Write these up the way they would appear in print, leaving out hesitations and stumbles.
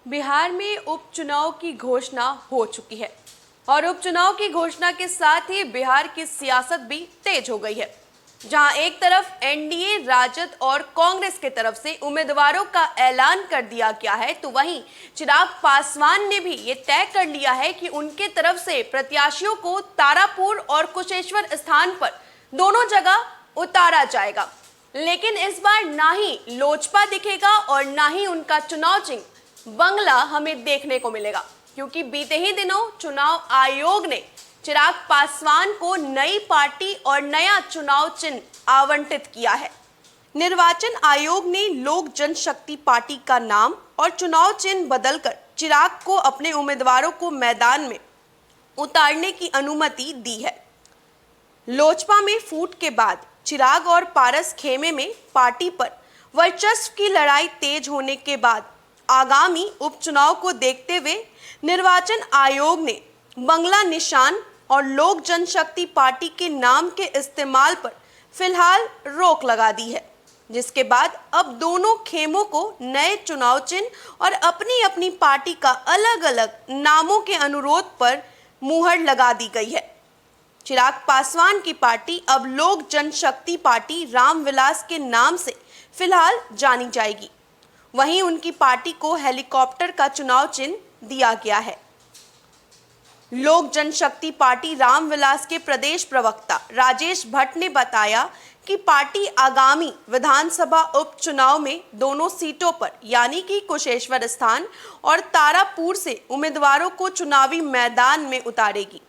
बिहार में उपचुनाव की घोषणा हो चुकी है और उपचुनाव की घोषणा के साथ ही बिहार की सियासत भी तेज हो गई है। जहां एक तरफ एनडीए, राजद और कांग्रेस की तरफ से उम्मीदवारों का ऐलान कर दिया गया है, तो वहीं चिराग पासवान ने भी ये तय कर लिया है कि उनके तरफ से प्रत्याशियों को तारापुर और कुशेश्वर स्थान पर दोनों जगह उतारा जाएगा। लेकिन इस बार ना ही लोजपा दिखेगा और ना ही उनका चुनाव चिन्ह बंगला हमें देखने को मिलेगा, क्योंकि बीते ही दिनों चुनाव आयोग ने चिराग पासवान को नई पार्टी और नया चुनाव चिन्ह आवंटित किया है। निर्वाचन आयोग ने लोक जनशक्ति पार्टी का नाम और चुनाव चिन्ह बदलकर चिराग को अपने उम्मीदवारों को मैदान में उतारने की अनुमति दी है। लोजपा में फूट के बाद चिराग और पारस खेमे में पार्टी पर वर्चस्व की लड़ाई तेज होने के बाद आगामी उपचुनाव को देखते हुए निर्वाचन आयोग ने बंगला निशान और लोक जनशक्ति पार्टी के नाम के इस्तेमाल पर फिलहाल रोक लगा दी है, जिसके बाद अब दोनों खेमों को नए चुनाव चिन्ह और अपनी अपनी पार्टी का अलग अलग नामों के अनुरोध पर मुहर लगा दी गई है। चिराग पासवान की पार्टी अब लोक जनशक्ति पार्टी रामविलास के नाम से फिलहाल जानी जाएगी। वहीं उनकी पार्टी को हेलीकॉप्टर का चुनाव चिन्ह दिया गया है। लोक जनशक्ति पार्टी रामविलास के प्रदेश प्रवक्ता राजेश भट्ट ने बताया कि पार्टी आगामी विधानसभा उपचुनाव में दोनों सीटों पर यानी कि कुशेश्वर स्थान और तारापुर से उम्मीदवारों को चुनावी मैदान में उतारेगी।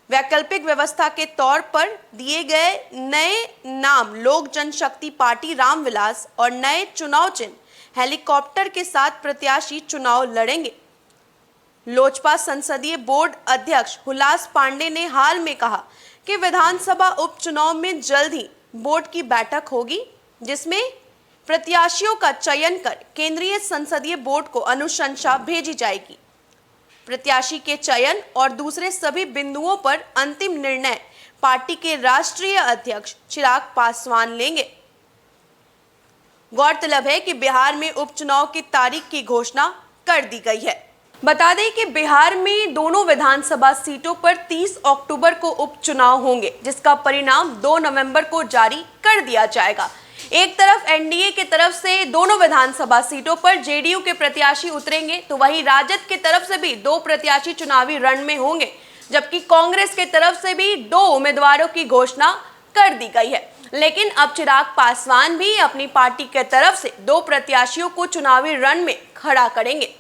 वैकल्पिक व्यवस्था के तौर पर दिए गए नए नाम लोक जनशक्ति पार्टी रामविलास और नए चुनाव चिन्ह हेलीकॉप्टर के साथ प्रत्याशी चुनाव लड़ेंगे। लोजपा संसदीय बोर्ड अध्यक्ष हुलास पांडे ने हाल में कहा कि विधानसभा उपचुनाव में जल्द ही बोर्ड की बैठक होगी, जिसमें प्रत्याशियों का चयन कर केंद्रीय संसदीय बोर्ड को अनुशंसा भेजी जाएगी। प्रत्याशी के चयन और दूसरे सभी बिंदुओं पर अंतिम निर्णय पार्टी के राष्ट्रीय अध्यक्ष चिराग पासवान लेंगे। गौरतलब है कि बिहार में उपचुनाव की तारीख की घोषणा कर दी गई है। बता दें कि बिहार में दोनों विधानसभा सीटों पर 30 अक्टूबर को उपचुनाव होंगे, जिसका परिणाम 2 नवंबर को जारी कर दिया जाएगा। एक तरफ एनडीए की तरफ से दोनों विधानसभा सीटों पर जेडीयू के प्रत्याशी उतरेंगे, तो वहीं राजद की तरफ से भी 2 प्रत्याशी चुनावी रण में होंगे, जबकि कांग्रेस की तरफ से भी 2 उम्मीदवारों की घोषणा कर दी गई है। लेकिन अब चिराग पासवान भी अपनी पार्टी की तरफ से 2 प्रत्याशियों को चुनावी रण में खड़ा करेंगे।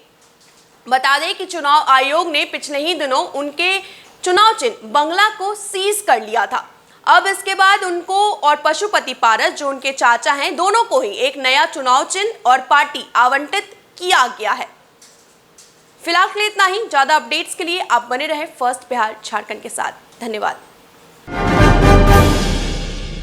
बता दें कि चुनाव आयोग ने पिछले ही दिनों उनके चुनाव चिन्ह बंगला को सीज कर लिया था। अब इसके बाद उनको और पशुपति पारस, जो उनके चाचा हैं, दोनों को ही एक नया चुनाव चिन्ह और पार्टी आवंटित किया गया है। फिलहाल के लिए इतना ही। ज्यादा अपडेट्स के लिए आप बने रहे फर्स्ट बिहार झारखंड के साथ। धन्यवाद।